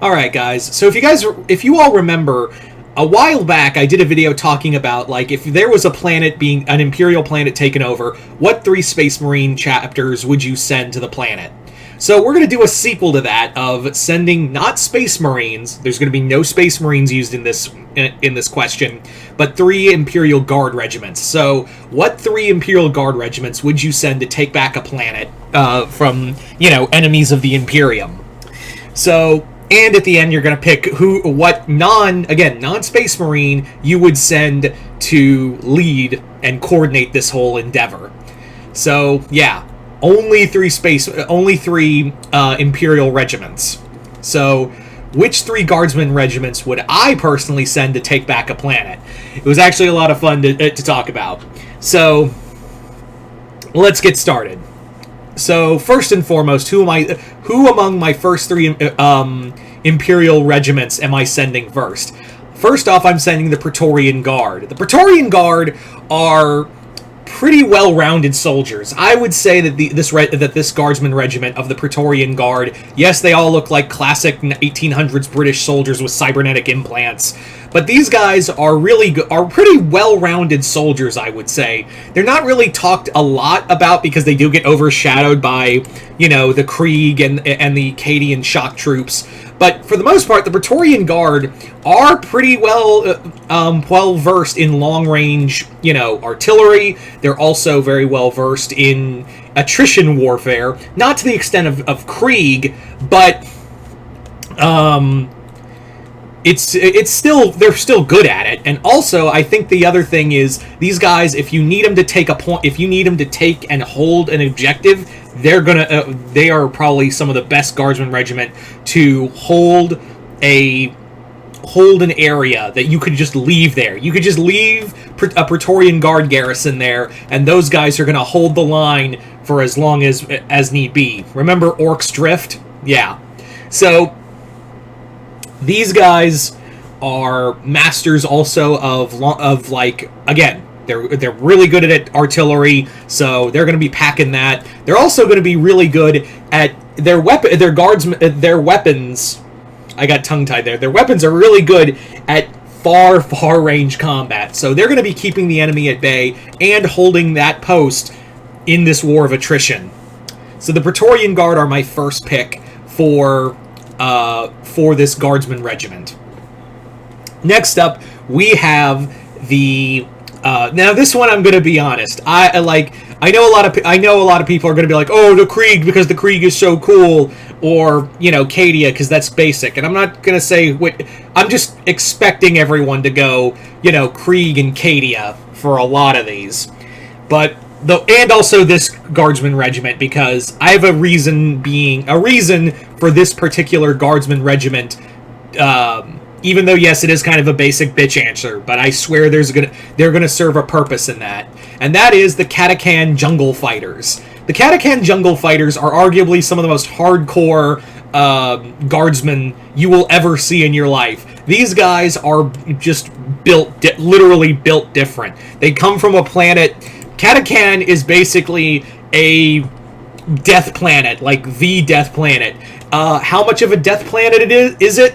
Alright guys, so if you all remember, a while back I did a video talking about, like, if there was a planet being, an Imperial planet taken over, what 3 Space Marine chapters would you send to the planet? So we're going to do a sequel to that, of sending not Space Marines, there's going to be no Space Marines used in this question, but 3 Imperial Guard regiments. So what 3 Imperial Guard regiments would you send to take back a planet from, enemies of the Imperium? So, and at the end, you're going to pick what non-Space Marine you would send to lead and coordinate this whole endeavor. So, yeah, only 3 Imperial regiments. So, which 3 Guardsmen regiments would I personally send to take back a planet? It was actually a lot of fun to talk about. So, let's get started. So, first and foremost, who among my first 3 Imperial regiments am I sending first? First off, I'm sending the Praetorian Guard. The Praetorian Guard are pretty well-rounded soldiers. I would say that this Guardsman regiment of the Praetorian Guard, yes, they all look like classic 1800s British soldiers with cybernetic implants, but these guys are pretty well-rounded soldiers, I would say. They're not really talked a lot about because they do get overshadowed by, the Krieg and the Cadian shock troops. But for the most part, the Praetorian Guard are pretty well versed in long-range, artillery. They're also very well versed in attrition warfare, not to the extent of Krieg, but they're still good at it. And also, I think the other thing is, these guys, if you need them to take and hold an objective, they are probably some of the best Guardsman regiment to hold an area that you could just leave there. You could just leave a Praetorian Guard garrison there, and those guys are going to hold the line for as long as need be. Remember Orc's Drift? Yeah. So these guys are masters also of again, they're really good at artillery, so they're going to be packing that. They're also going to be really good at their weapons. I got tongue-tied there. Their weapons are really good at far range combat, so they're going to be keeping the enemy at bay and holding that post in this war of attrition. So the Praetorian Guard are my first pick for this Guardsman regiment. Next up, we have the now this one, I'm going to be honest. I know a lot of people are going to be like, oh, the Krieg because the Krieg is so cool, or Cadia because that's basic. And I'm not going to say what. I'm just expecting everyone to go Krieg and Cadia for a lot of these, and also this Guardsman regiment, because I have a reason for this particular Guardsman regiment. Even though, yes, it is kind of a basic bitch answer, but I swear they're gonna serve a purpose in that. And that is the Katakan Jungle Fighters. The Katakan Jungle Fighters are arguably some of the most hardcore guardsmen you will ever see in your life. These guys are just literally built different. They come from a planet. Katakan is basically a death planet, like the death planet. How much of a death planet is it?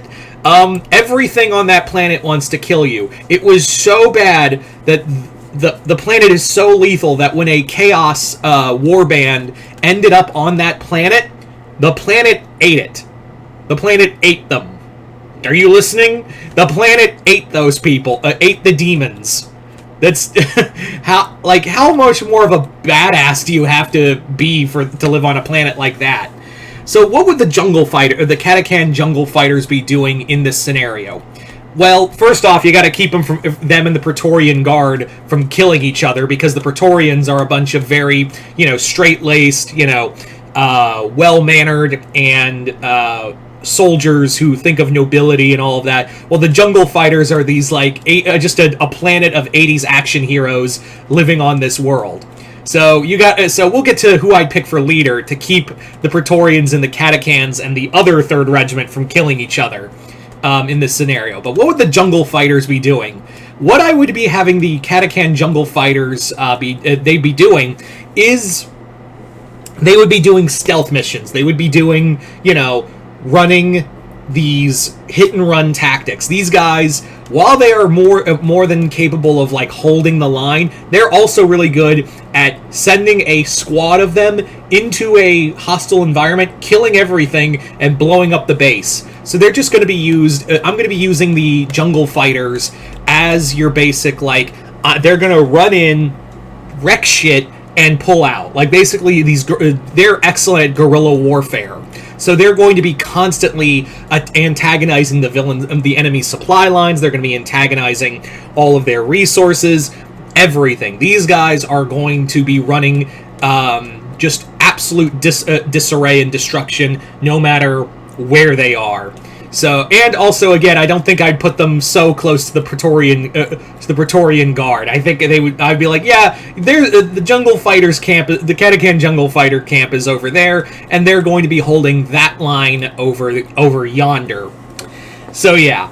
Everything on that planet wants to kill you. It was so bad that the planet is so lethal that when a Chaos warband ended up on that planet, the planet ate it. The planet ate them. Are you listening? The planet ate those people. Ate the demons. That's how much more of a badass do you have to be to live on a planet like that? So what would the Katakan Jungle Fighters be doing in this scenario? Well, first off, you got to keep them and the Praetorian Guard from killing each other, because the Praetorians are a bunch of very, straight-laced, well-mannered and soldiers who think of nobility and all of that. Well, the Jungle Fighters are these just a planet of 80s action heroes living on this world. So we'll get to who I'd pick for leader to keep the Praetorians and the Katakans and the other 3rd Regiment from killing each other in this scenario. But what would the Jungle Fighters be doing? What I would be having the Katakan Jungle Fighters they'd be doing is they would be doing stealth missions. They would be doing, running these hit and run tactics. These guys, while they are more than capable of like holding the line, they're also really good at sending a squad of them into a hostile environment, killing everything, and blowing up the base. So they're just going to be used. I'm going to be using the jungle fighters as your basic, like, they're going to run in, wreck shit, and pull out. Like, basically, they're excellent at guerrilla warfare. So they're going to be constantly antagonizing the enemy's supply lines. They're going to be antagonizing all of their resources, everything. These guys are going to be running just absolute disarray and destruction, no matter where they are. So, and also, again, I don't think I'd put them so close to the Praetorian Guard. I think I'd be like, yeah, the Jungle Fighters camp, the Katakan Jungle Fighter camp is over there, and they're going to be holding that line over yonder. So, yeah.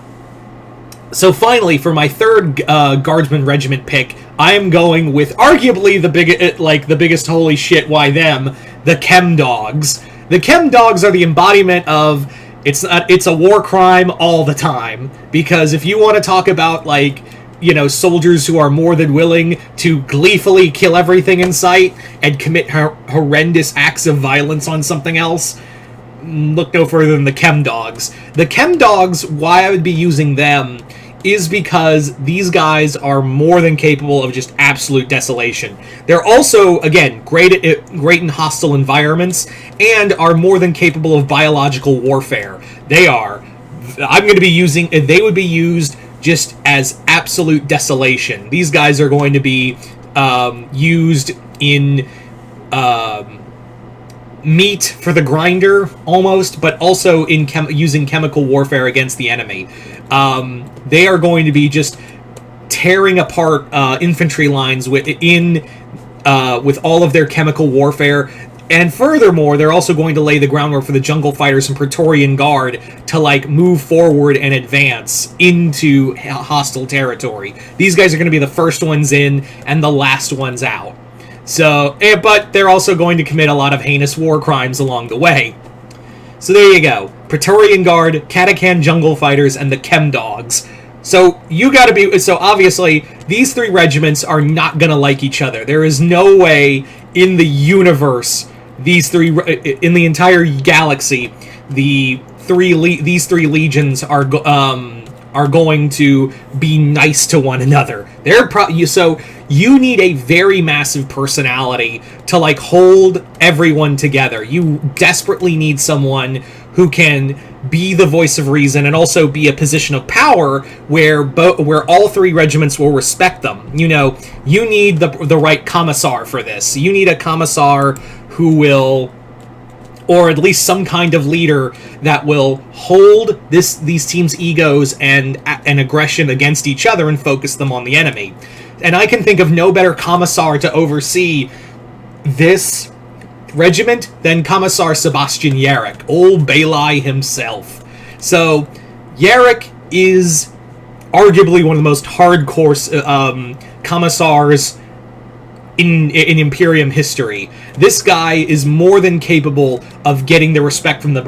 So, finally, for my third Guardsman Regiment pick, I am going with arguably the biggest holy shit, why them, the Chem Dogs. The Chem Dogs are the embodiment of it's a war crime all the time, because if you want to talk about, like, you know, soldiers who are more than willing to gleefully kill everything in sight and commit horrendous acts of violence on something else, look no further than the Chem Dogs. The Chem Dogs, why I would be using them is because these guys are more than capable of just absolute desolation. They're also, again, great in hostile environments, and are more than capable of biological warfare. They would be used just as absolute desolation. These guys are going to be used in meat for the grinder, almost, but also in using chemical warfare against the enemy. They are going to be just tearing apart infantry lines with all of their chemical warfare. And furthermore, they're also going to lay the groundwork for the Jungle Fighters and Praetorian Guard to, like, move forward and advance into hostile territory. These guys are going to be the first ones in and the last ones out. So, but they're also going to commit a lot of heinous war crimes along the way. So there you go. Praetorian Guard, Katakan Jungle Fighters, and the Chem Dogs. So obviously, these three regiments are not going to like each other. There is no way in the universe, in the entire galaxy, these three legions are going to be nice to one another. So you need a very massive personality to, like, hold everyone together. You desperately need someone who can be the voice of reason and also be a position of power where all three regiments will respect them. You know, you need the right commissar for this. You need a commissar who will, or at least some kind of leader that will hold these teams' egos and aggression against each other and focus them on the enemy. And I can think of no better commissar to oversee this regiment than Commissar Sebastian Yarrick, old Belai himself. So Yarrick is arguably one of the most hardcore commissars in Imperium history. This guy is more than capable of getting the respect from the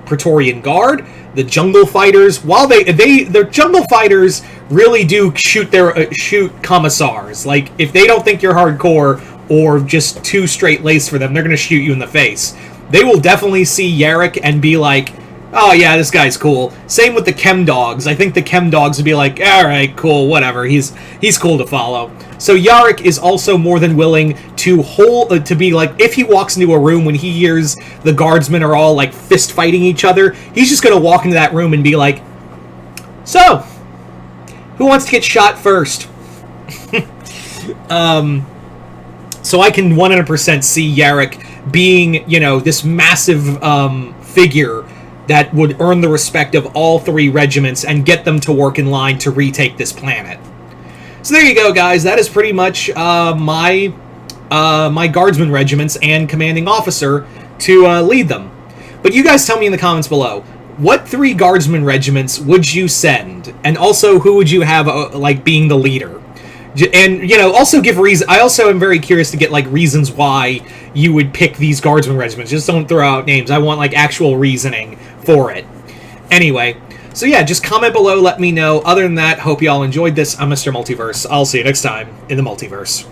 Praetorian Guard, the Jungle Fighters. While the Jungle Fighters really do shoot commissars. Like, if they don't think you're hardcore or just too straight-laced for them, they're going to shoot you in the face. They will definitely see Yarrick and be like, oh yeah, this guy's cool. Same with the Chem Dogs. I think the Chem Dogs would be like, alright, cool, whatever, he's cool to follow. So Yarrick is also more than willing to be like, if he walks into a room when he hears the guardsmen are all, like, fist fighting each other, he's just going to walk into that room and be like, so, who wants to get shot first? So I can 100% see Yarrick being, you know, this massive figure that would earn the respect of all three regiments and get them to work in line to retake this planet. So there you go, guys. That is pretty much my guardsman regiments and commanding officer to lead them. But you guys tell me in the comments below, what three guardsman regiments would you send? And also, who would you have like being the leader? And, you know, also give reason. I also am very curious to get, like, reasons why you would pick these guardsman regiments. Just don't throw out names. I want, like, actual reasoning for it. Anyway, so yeah, just comment below, let me know. Other than that, hope you all enjoyed this. I'm Mr. Multiverse. I'll see you next time in the multiverse.